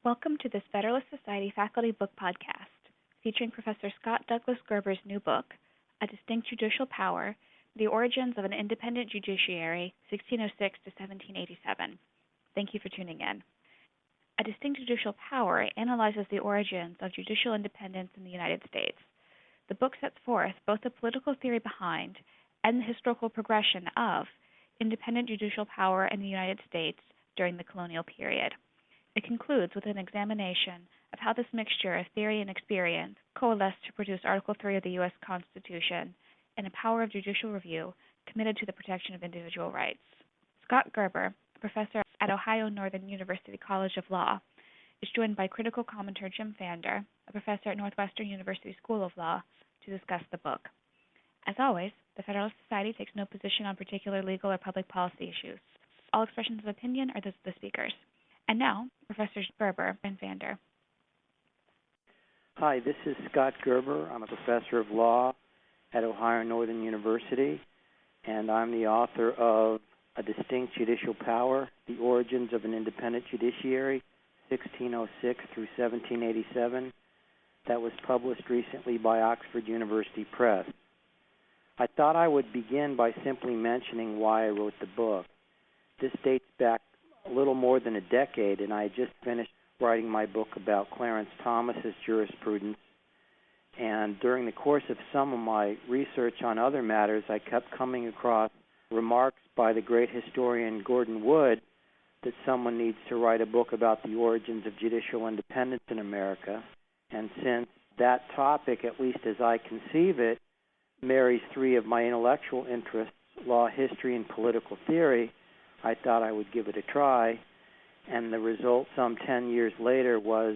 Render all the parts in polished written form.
Welcome to this Federalist Society Faculty Book Podcast, featuring Professor Scott Douglas Gerber's new book, A Distinct Judicial Power, The Origins of an Independent Judiciary, 1606 to 1787. Thank you for tuning in. A Distinct Judicial Power analyzes the origins of judicial independence in the United States. The book sets forth both the political theory behind and the historical progression of independent judicial power in the United States during the colonial period. It concludes with an examination of how this mixture of theory and experience coalesced to produce Article III of the U.S. Constitution and a power of judicial review committed to the protection of individual rights. Scott Gerber, a professor at Ohio Northern University College of Law, is joined by critical commentator Jim Pfander, a professor at Northwestern University School of Law, to discuss the book. As always, the Federalist Society takes no position on particular legal or public policy issues. All expressions of opinion are those of the speakers. And now, Professors Gerber and Pfander. Hi, this is Scott Gerber. I'm a professor of law at Ohio Northern University, and I'm the author of A Distinct Judicial Power, The Origins of an Independent Judiciary, 1606 through 1787, that was published recently by Oxford University Press. I thought I would begin by simply mentioning why I wrote the book. This dates back a little more than a decade, and I had just finished writing my book about Clarence Thomas's jurisprudence. And during the course of some of my research on other matters, I kept coming across remarks by the great historian Gordon Wood that someone needs to write a book about the origins of judicial independence in America. And since that topic, at least as I conceive it, marries three of my intellectual interests, law, history, and political theory, I thought I would give it a try, and the result some 10 years later was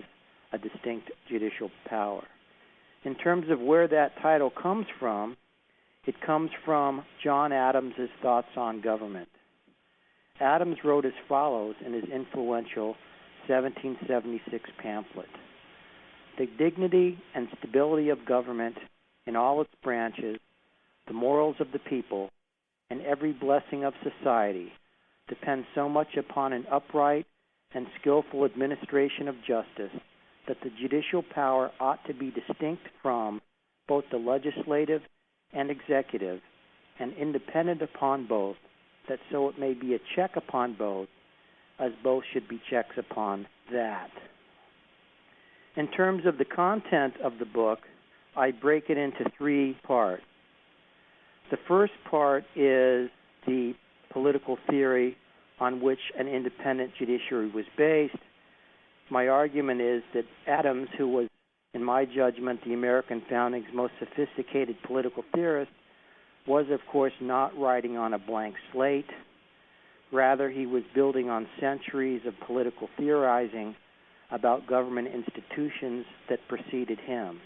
A Distinct Judicial Power. In terms of where that title comes from, it comes from John Adams's thoughts on government. Adams wrote as follows in his influential 1776 pamphlet: "The dignity and stability of government in all its branches, the morals of the people, and every blessing of society depends so much upon an upright and skillful administration of justice that the judicial power ought to be distinct from both the legislative and executive, and independent upon both, that so it may be a check upon both, as both should be checks upon that." In terms of the content of the book, I break it into three parts. The first part is the political theory on which an independent judiciary was based. My argument is that Adams, who was, in my judgment, the American founding's most sophisticated political theorist, was, of course, not writing on a blank slate. Rather, he was building on centuries of political theorizing about government institutions that preceded him.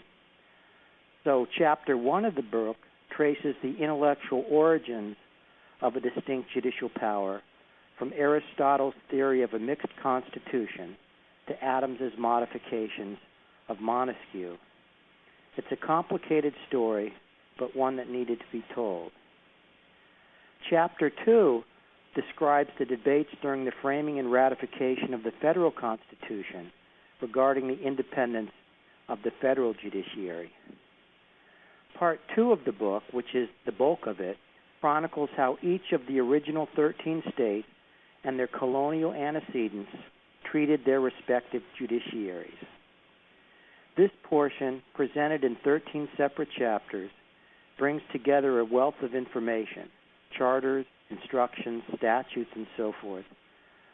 So Chapter 1 of the book traces the intellectual origins of a distinct judicial power from Aristotle's theory of a mixed constitution to Adams's modifications of Montesquieu. It's a complicated story, but one that needed to be told. Chapter 2 describes the debates during the framing and ratification of the federal Constitution regarding the independence of the federal judiciary. Part 2 of the book, which is the bulk of it, chronicles how each of the original 13 states and their colonial antecedents treated their respective judiciaries. This portion, presented in 13 separate chapters, brings together a wealth of information, charters, instructions, statutes, and so forth,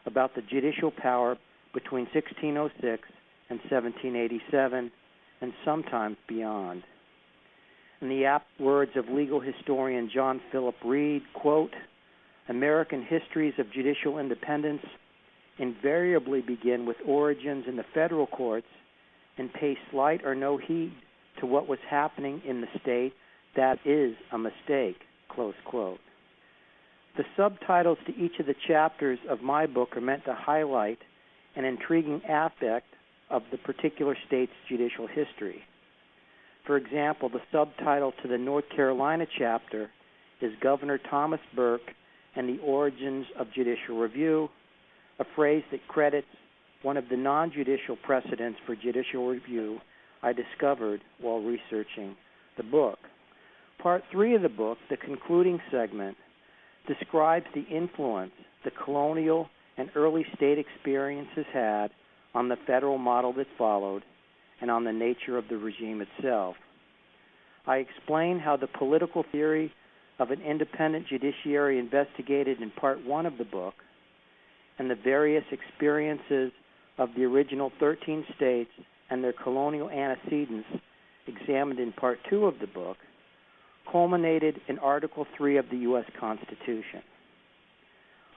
about the judicial power between 1606 and 1787, and sometimes beyond. In the apt words of legal historian John Philip Reed, quote, "American histories of judicial independence invariably begin with origins in the federal courts and pay slight or no heed to what was happening in the state that is a mistake," close quote. The subtitles to each of the chapters of my book are meant to highlight an intriguing aspect of the particular state's judicial history. For example, the subtitle to the North Carolina chapter is Governor Thomas Burke and the Origins of Judicial Review, a phrase that credits one of the non-judicial precedents for judicial review I discovered while researching the book. Part 3 of the book, the concluding segment, describes the influence the colonial and early state experiences had on the federal model that followed and on the nature of the regime itself. I explain how the political theory of an independent judiciary investigated in Part 1 of the book and the various experiences of the original 13 states and their colonial antecedents examined in Part 2 of the book culminated in Article 3 of the U.S. Constitution.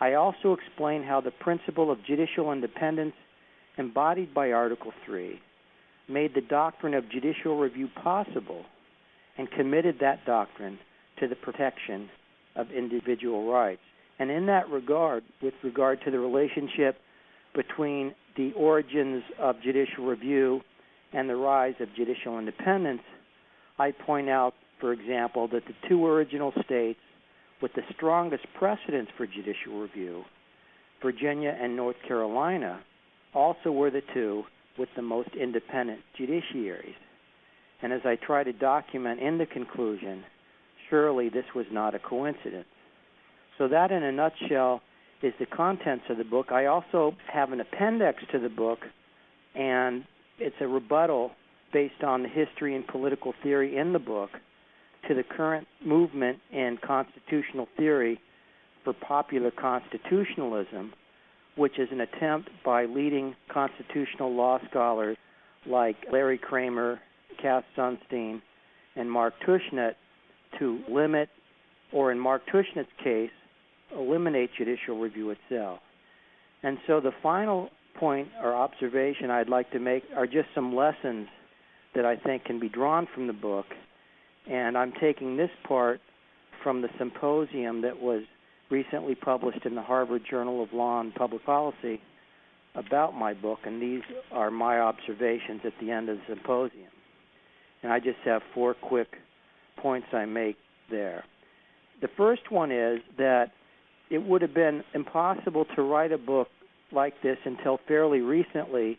I also explain how the principle of judicial independence embodied by Article 3 made the doctrine of judicial review possible and committed that doctrine to the protection of individual rights. And in that regard, with regard to the relationship between the origins of judicial review and the rise of judicial independence, I point out, for example, that the two original states with the strongest precedents for judicial review, Virginia and North Carolina, also were the two with the most independent judiciaries. And as I try to document in the conclusion, surely this was not a coincidence. So that, in a nutshell, is the contents of the book. I also have an appendix to the book, and it's a rebuttal based on the history and political theory in the book to the current movement in constitutional theory for popular constitutionalism, which is an attempt by leading constitutional law scholars like Larry Kramer, Cass Sunstein, and Mark Tushnet to limit, or in Mark Tushnet's case, eliminate judicial review itself. And so the final point or observation I'd like to make are just some lessons that I think can be drawn from the book. And I'm taking this part from the symposium that was recently published in the Harvard Journal of Law and Public Policy about my book, and these are my observations at the end of the symposium. And I just have 4 quick points I make there. The first one is that it would have been impossible to write a book like this until fairly recently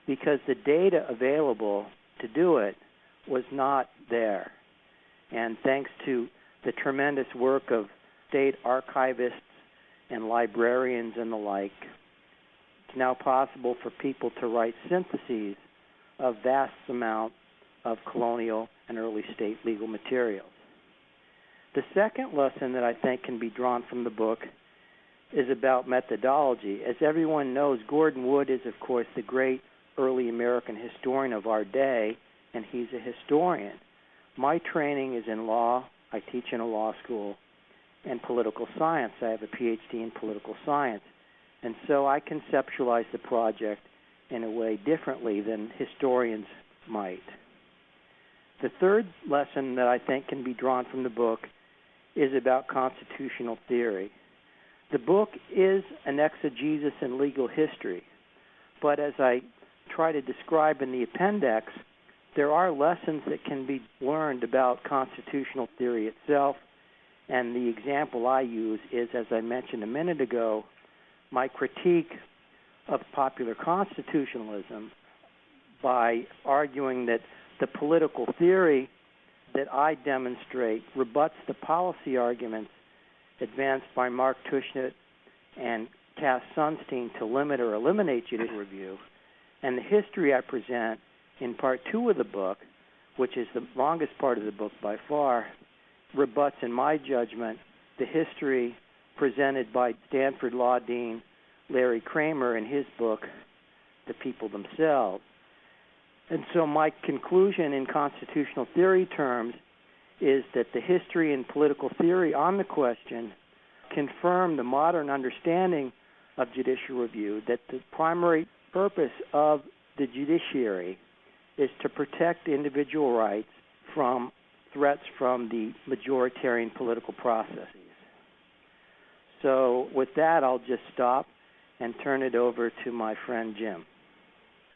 because the data available to do it was not there. And thanks to the tremendous work of state archivists and librarians and the like, it's now possible for people to write syntheses of vast amounts of colonial and early state legal materials. The second lesson that I think can be drawn from the book is about methodology. As everyone knows, Gordon Wood is, of course, the great early American historian of our day, and he's a historian. My training is in law. I teach in a law school, and political science. I have a PhD in political science. And so I conceptualize the project in a way differently than historians might. The third lesson that I think can be drawn from the book is about constitutional theory. The book is an exegesis in legal history, but as I try to describe in the appendix, there are lessons that can be learned about constitutional theory itself, and the example I use is, as I mentioned a minute ago, my critique of popular constitutionalism by arguing that the political theory that I demonstrate rebuts the policy arguments advanced by Mark Tushnet and Cass Sunstein to limit or eliminate judicial review, and the history I present in Part 2 of the book, which is the longest part of the book by far, rebuts, in my judgment, the history presented by Stanford Law Dean Larry Kramer in his book, The People Themselves. And so my conclusion in constitutional theory terms is that the history and political theory on the question confirm the modern understanding of judicial review, that the primary purpose of the judiciary is to protect individual rights from threats from the majoritarian political processes. So with that, I'll just stop and turn it over to my friend Jim.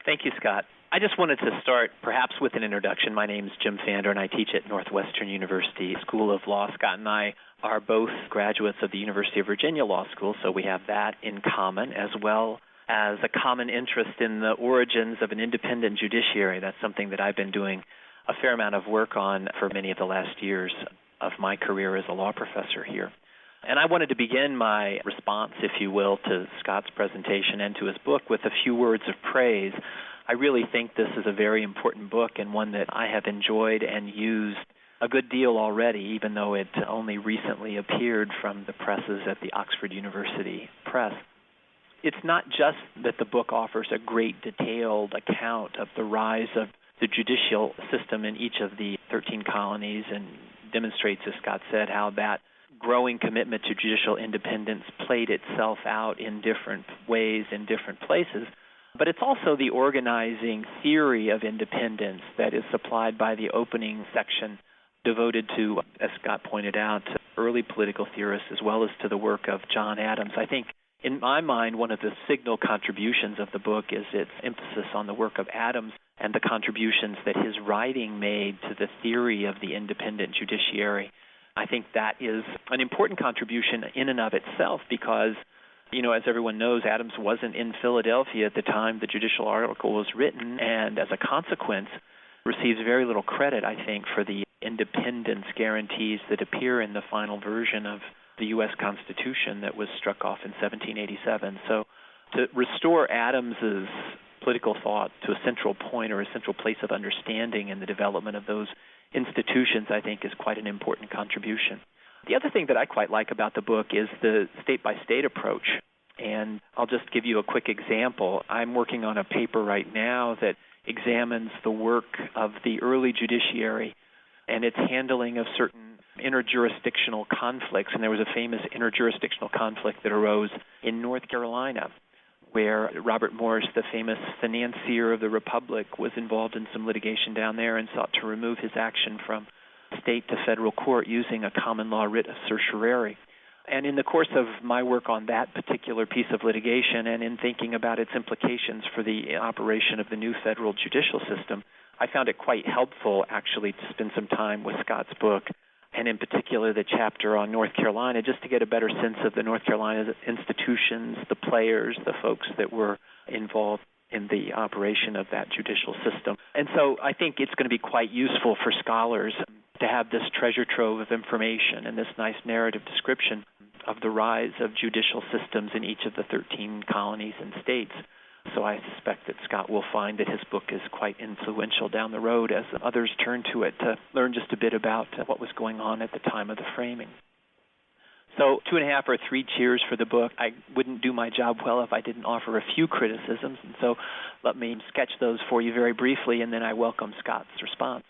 Thank you, Scott. I just wanted to start perhaps with an introduction. My name is Jim Pfander, and I teach at Northwestern University School of Law. Scott and I are both graduates of the University of Virginia Law School, so we have that in common, as well as a common interest in the origins of an independent judiciary. That's something that I've been doing a fair amount of work on for many of the last years of my career as a law professor here. And I wanted to begin my response, if you will, to Scott's presentation and to his book with a few words of praise. I really think this is a very important book and one that I have enjoyed and used a good deal already, even though it only recently appeared from the presses at the Oxford University Press. It's not just that the book offers a great detailed account of the rise of the judicial system in each of the 13 colonies and demonstrates, as Scott said, how that growing commitment to judicial independence played itself out in different ways in different places. But it's also the organizing theory of independence that is supplied by the opening section devoted to, as Scott pointed out, early political theorists as well as to the work of John Adams. I think, in my mind, one of the signal contributions of the book is its emphasis on the work of Adams and the contributions that his writing made to the theory of the independent judiciary. I think that is an important contribution in and of itself because, as everyone knows, Adams wasn't in Philadelphia at the time the judicial article was written, and as a consequence receives very little credit, I think, for the independence guarantees that appear in the final version of the U.S. Constitution that was struck off in 1787. So to restore Adams's political thought to a central point or a central place of understanding in the development of those institutions, I think, is quite an important contribution. The other thing that I quite like about the book is the state-by-state approach, and I'll just give you a quick example. I'm working on a paper right now that examines the work of the early judiciary and its handling of certain interjurisdictional conflicts, and there was a famous interjurisdictional conflict that arose in North Carolina where Robert Morris, the famous financier of the Republic, was involved in some litigation down there and sought to remove his action from state to federal court using a common law writ of certiorari. And in the course of my work on that particular piece of litigation and in thinking about its implications for the operation of the new federal judicial system, I found it quite helpful actually to spend some time with Scott's book, and in particular the chapter on North Carolina, just to get a better sense of the North Carolina institutions, the players, the folks that were involved in the operation of that judicial system. And so I think it's going to be quite useful for scholars to have this treasure trove of information and this nice narrative description of the rise of judicial systems in each of the 13 colonies and states. So I suspect that Scott will find that his book is quite influential down the road as others turn to it to learn just a bit about what was going on at the time of the framing. So 2.5 or 3 cheers for the book. I wouldn't do my job well if I didn't offer a few criticisms, and so let me sketch those for you very briefly, and then I welcome Scott's response.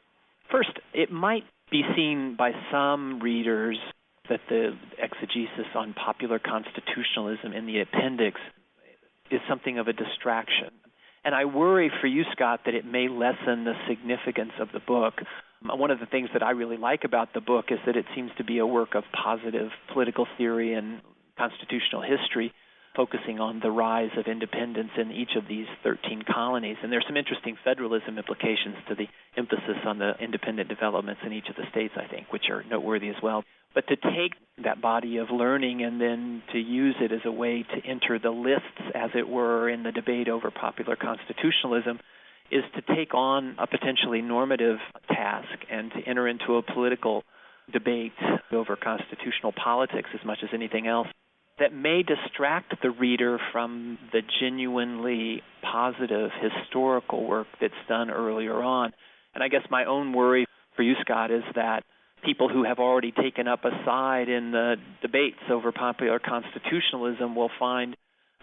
First, it might be seen by some readers that the exegesis on popular constitutionalism in the appendix is something of a distraction. And I worry for you, Scott, that it may lessen the significance of the book. One of the things that I really like about the book is that it seems to be a work of positive political theory and constitutional history, focusing on the rise of independence in each of these 13 colonies. And there's some interesting federalism implications to the emphasis on the independent developments in each of the states, I think, which are noteworthy as well. But to take that body of learning and then to use it as a way to enter the lists, as it were, in the debate over popular constitutionalism is to take on a potentially normative task and to enter into a political debate over constitutional politics as much as anything else that may distract the reader from the genuinely positive historical work that's done earlier on. And I guess my own worry for you, Scott, is that people who have already taken up a side in the debates over popular constitutionalism will find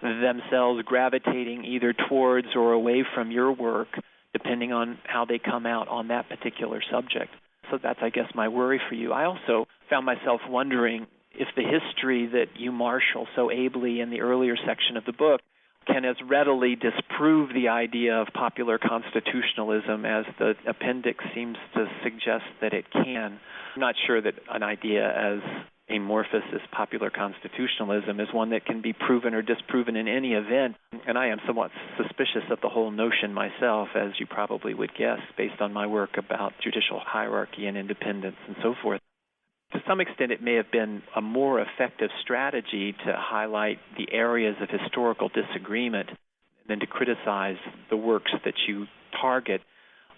themselves gravitating either towards or away from your work, depending on how they come out on that particular subject. So that's, I guess, my worry for you. I also found myself wondering if the history that you marshal so ably in the earlier section of the book can as readily disprove the idea of popular constitutionalism as the appendix seems to suggest that it can. I'm not sure that an idea as amorphous as popular constitutionalism is one that can be proven or disproven in any event, and I am somewhat suspicious of the whole notion myself, as you probably would guess, based on my work about judicial hierarchy and independence and so forth. To some extent, it may have been a more effective strategy to highlight the areas of historical disagreement than to criticize the works that you target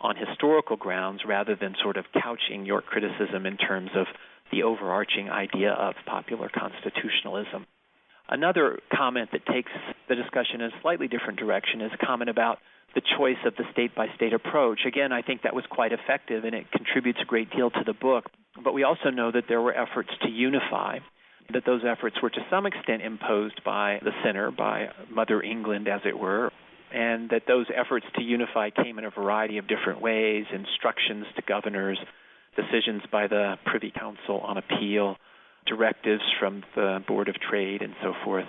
on historical grounds rather than sort of couching your criticism in terms of the overarching idea of popular constitutionalism. Another comment that takes the discussion in a slightly different direction is a comment about the choice of the state-by-state approach. Again, I think that was quite effective, and it contributes a great deal to the book. But we also know that there were efforts to unify, that those efforts were to some extent imposed by the center, by Mother England, as it were, and that those efforts to unify came in a variety of different ways: instructions to governors, decisions by the Privy Council on appeal, directives from the Board of Trade, and so forth.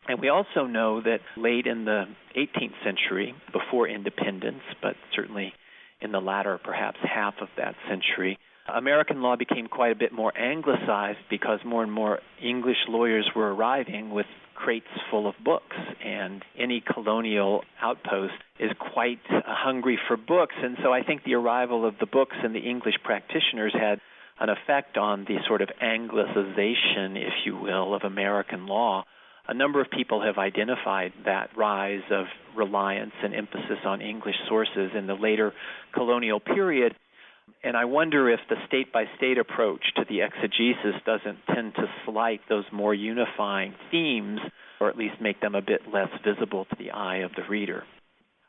And we also know that late in the 18th century, before independence, but certainly in the latter perhaps half of that century, American law became quite a bit more anglicized because more and more English lawyers were arriving with crates full of books, and any colonial outpost is quite hungry for books. And so I think the arrival of the books and the English practitioners had an effect on the sort of anglicization, if you will, of American law. A number of people have identified that rise of reliance and emphasis on English sources in the later colonial period, and I wonder if the state-by-state approach to the exegesis doesn't tend to slight those more unifying themes, or at least make them a bit less visible to the eye of the reader.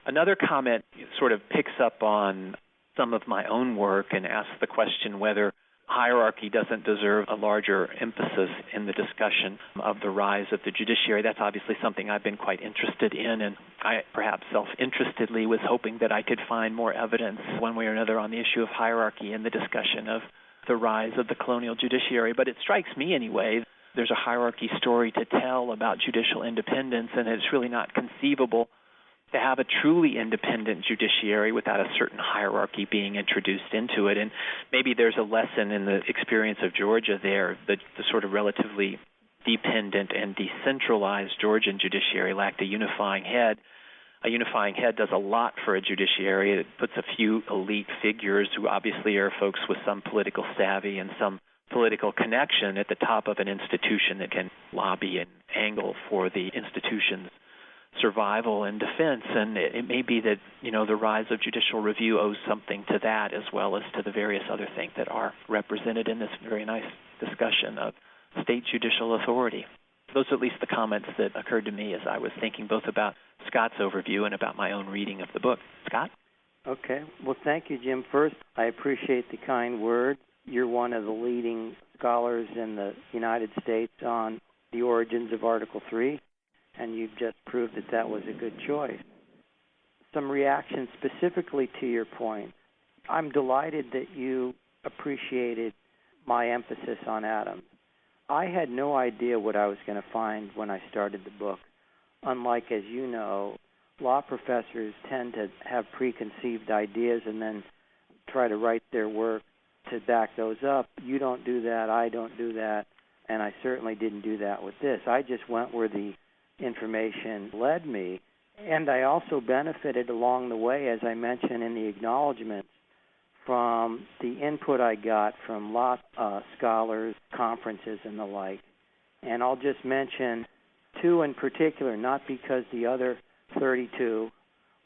Another comment sort of picks up on some of my own work and asks the question whether hierarchy doesn't deserve a larger emphasis in the discussion of the rise of the judiciary. That's obviously something I've been quite interested in, and I perhaps self-interestedly was hoping that I could find more evidence one way or another on the issue of hierarchy in the discussion of the rise of the colonial judiciary. But it strikes me anyway, there's a hierarchy story to tell about judicial independence, and it's really not conceivable to have a truly independent judiciary without a certain hierarchy being introduced into it. And maybe there's a lesson in the experience of Georgia there. The sort of relatively dependent and decentralized Georgian judiciary lacked a unifying head. A unifying head does a lot for a judiciary. It puts a few elite figures who obviously are folks with some political savvy and some political connection at the top of an institution that can lobby and angle for the institution's survival and defense. And it may be that, the rise of judicial review owes something to that, as well as to the various other things that are represented in this very nice discussion of state judicial authority. Those are at least the comments that occurred to me as I was thinking both about Scott's overview and about my own reading of the book. Scott? Okay. Well, thank you, Jim. First, I appreciate the kind words. You're one of the leading scholars in the United States on the origins of Article 3. And you've just proved that that was a good choice. Some reactions specifically to your point. I'm delighted that you appreciated my emphasis on Adams. I had no idea what I was going to find when I started the book. Unlike, as you know, law professors tend to have preconceived ideas and then try to write their work to back those up. You don't do that, I don't do that, and I certainly didn't do that with this. I just went where the information led me, and I also benefited along the way, as I mentioned in the acknowledgments, from the input I got from law scholars, conferences, and the like. And I'll just mention two in particular, not because the other 32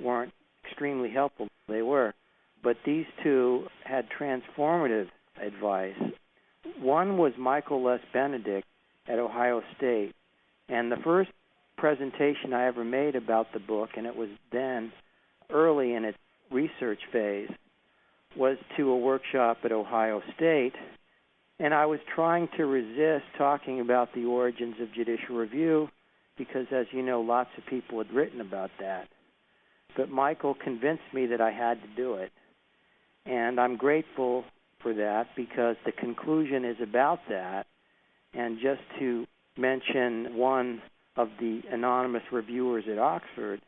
weren't extremely helpful. They were. But these two had transformative advice. One was Michael Les Benedict at Ohio State. And the first presentation I ever made about the book, and it was then early in its research phase, was to a workshop at Ohio State. And I was trying to resist talking about the origins of judicial review because, as you know, lots of people had written about that. But Michael convinced me that I had to do it. And I'm grateful for that because the conclusion is about that. And just to mention one of the anonymous reviewers at Oxford,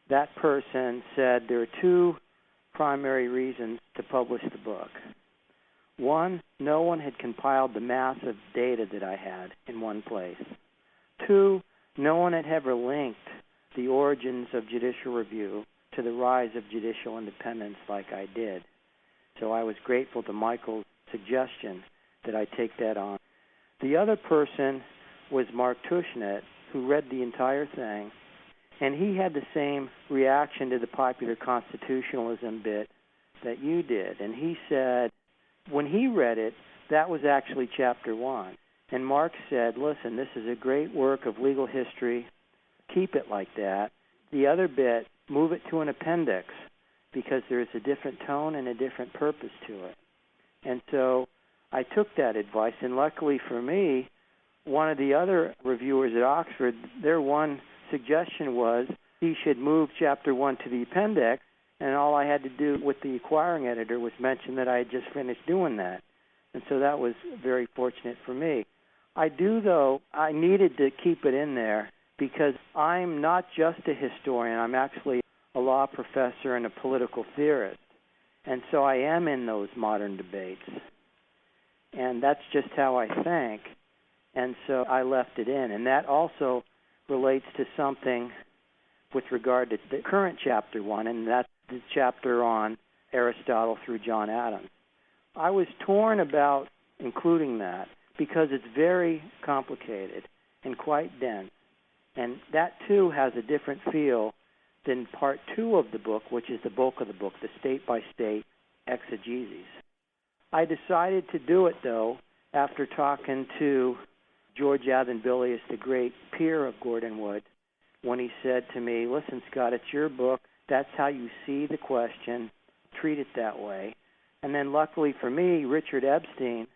that person said there are two primary reasons to publish the book. One, no one had compiled the massive data that I had in one place. Two, no one had ever linked the origins of judicial review to the rise of judicial independence like I did. So I was grateful to Michael's suggestion that I take that on. The other person was Mark Tushnet, who read the entire thing And he had the same reaction to the popular constitutionalism bit that you did. And he said, when he read it, that was actually chapter 1. And Mark said, listen, this is a great work of legal history. Keep it like that. The other bit, move it to an appendix, because there's a different tone and a different purpose to it. And so I took that advice, and luckily for me, one of the other reviewers at Oxford, their one suggestion was he should move chapter 1 to the appendix, and all I had to do with the acquiring editor was mention that I had just finished doing that. And so that was very fortunate for me. I needed to keep it in there because I'm not just a historian. I'm actually a law professor and a political theorist. And so I am in those modern debates. And that's just how I think. And so I left it in. And that also relates to something with regard to the current chapter 1, and that's the chapter on Aristotle through John Adams. I was torn about including that because it's very complicated and quite dense. And that, too, has a different feel than part 2 of the book, which is the bulk of the book, the state-by-state exegeses. I decided to do it, though, after talking to George Athenbilius, the great peer of Gordon Wood, when he said to me, listen, Scott, it's your book. That's how you see the question. Treat it that way. And then luckily for me, Richard Epstein,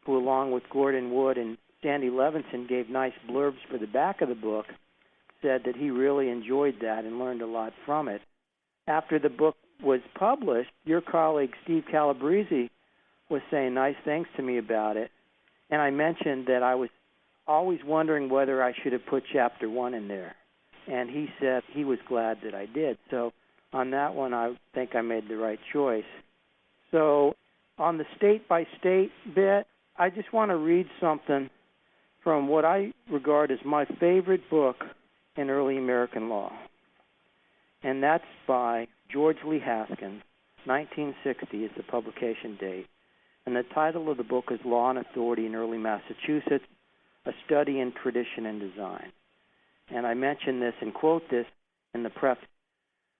who along with Gordon Wood and Sandy Levinson gave nice blurbs for the back of the book, said that he really enjoyed that and learned a lot from it. After the book was published, your colleague Steve Calabrese was saying nice things to me about it, and I mentioned that I was always wondering whether I should have put chapter 1 in there, and he said he was glad that I did. So on that one, I think I made the right choice. So on the state-by-state bit, I just want to read something from what I regard as my favorite book in early American law, and that's by George Lee Haskins. 1960 is the publication date, and the title of the book is Law and Authority in Early Massachusetts, A Study in Tradition and Design. And I mention this and quote this in the preface.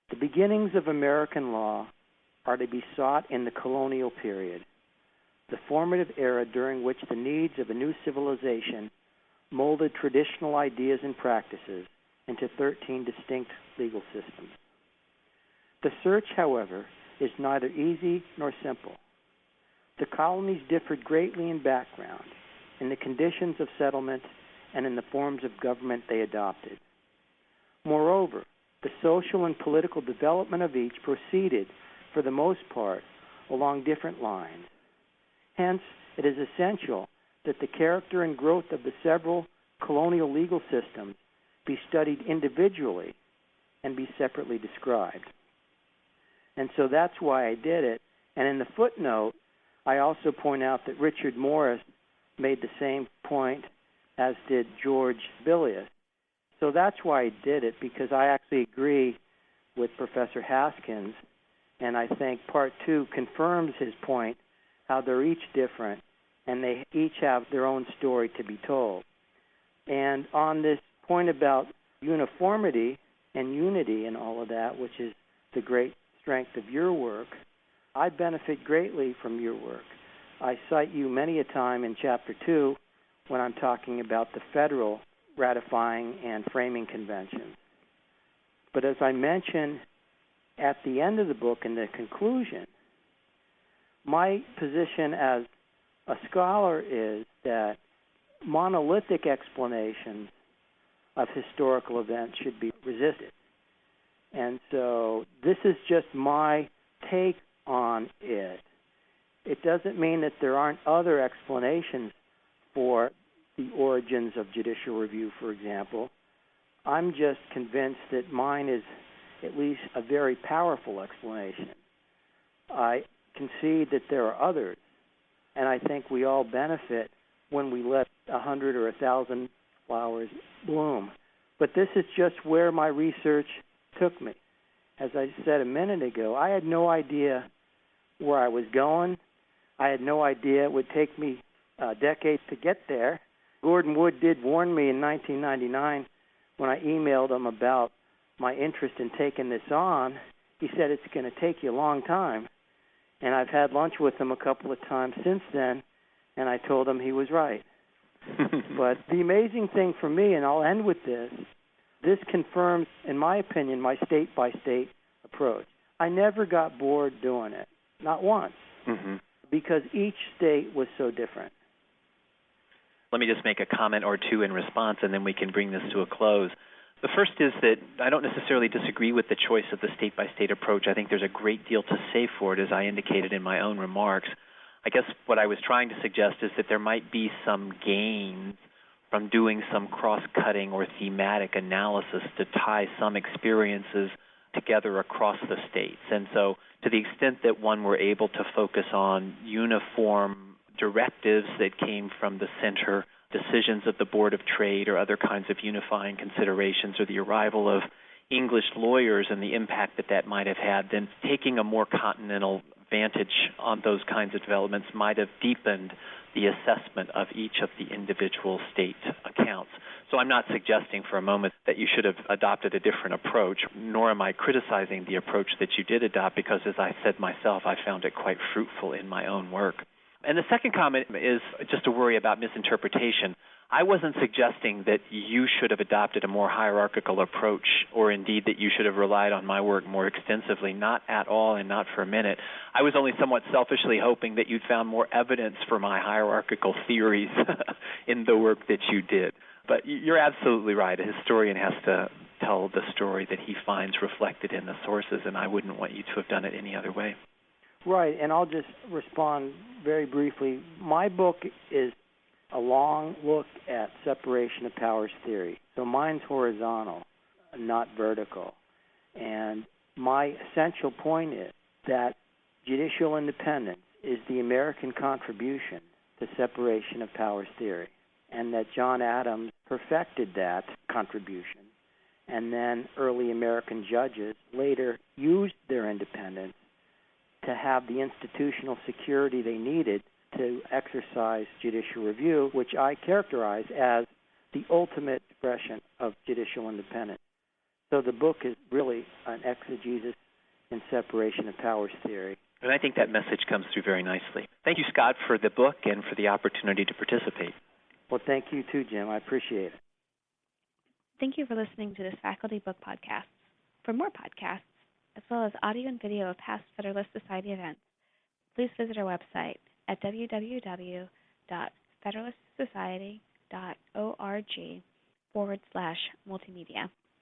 The beginnings of American law are to be sought in the colonial period, the formative era during which the needs of a new civilization molded traditional ideas and practices into 13 distinct legal systems. The search, however, is neither easy nor simple. The colonies differed greatly in background, in the conditions of settlement, and in the forms of government they adopted. Moreover, the social and political development of each proceeded, for the most part, along different lines. Hence, it is essential that the character and growth of the several colonial legal systems be studied individually and be separately described. And so that's why I did it. And in the footnote, I also point out that Richard Morris made the same point as did George Bilius. So that's why I did it, because I actually agree with Professor Haskins, and I think Part 2 confirms his point, how they're each different, and they each have their own story to be told. And on this point about uniformity and unity and all of that, which is the great strength of your work, I benefit greatly from your work. I cite you many a time in Chapter 2 when I'm talking about the federal ratifying and framing conventions. But as I mentioned at the end of the book in the conclusion, my position as a scholar is that monolithic explanations of historical events should be resisted. And so this is just my take on it. It doesn't mean that there aren't other explanations for the origins of judicial review, for example. I'm just convinced that mine is at least a very powerful explanation. I concede that there are others, and I think we all benefit when we let 100 or 1,000 flowers bloom. But this is just where my research took me. As I said a minute ago, I had no idea where I was going. I had no idea it would take me decades to get there. Gordon Wood did warn me in 1999 when I emailed him about my interest in taking this on, he said it's going to take you a long time. And I've had lunch with him a couple of times since then, and I told him he was right. But the amazing thing for me, and I'll end with this confirms, in my opinion, my state-by-state approach. I never got bored doing it, not once, because each state was so different. Let me just make a comment or two in response, and then we can bring this to a close. The first is that I don't necessarily disagree with the choice of the state-by-state approach. I think there's a great deal to say for it, as I indicated in my own remarks. I guess what I was trying to suggest is that there might be some gains from doing some cross-cutting or thematic analysis to tie some experiences together across the states. And so to the extent that one were able to focus on uniform directives that came from the center, decisions of the Board of Trade or other kinds of unifying considerations, or the arrival of English lawyers and the impact that that might have had, then taking a more continental vantage on those kinds of developments might have deepened the assessment of each of the individual state accounts. So I'm not suggesting for a moment that you should have adopted a different approach, nor am I criticizing the approach that you did adopt, because as I said myself, I found it quite fruitful in my own work. And the second comment is just a worry about misinterpretation. I wasn't suggesting that you should have adopted a more hierarchical approach, or indeed that you should have relied on my work more extensively, not at all and not for a minute. I was only somewhat selfishly hoping that you'd found more evidence for my hierarchical theories in the work that you did. But you're absolutely right. A historian has to tell the story that he finds reflected in the sources, and I wouldn't want you to have done it any other way. Right, and I'll just respond very briefly. My book is a long look at separation of powers theory. So mine's horizontal, not vertical. And my essential point is that judicial independence is the American contribution to separation of powers theory, and that John Adams perfected that contribution. And then early American judges later used their independence to have the institutional security they needed to exercise judicial review, which I characterize as the ultimate expression of judicial independence. So the book is really an exegesis in separation of powers theory. And I think that message comes through very nicely. Thank you, Scott, for the book and for the opportunity to participate. Well, thank you too, Jim. I appreciate it. Thank you for listening to this Faculty Book Podcast. For more podcasts, as well as audio and video of past Federalist Society events, please visit our website at www.federalistsociety.org/multimedia.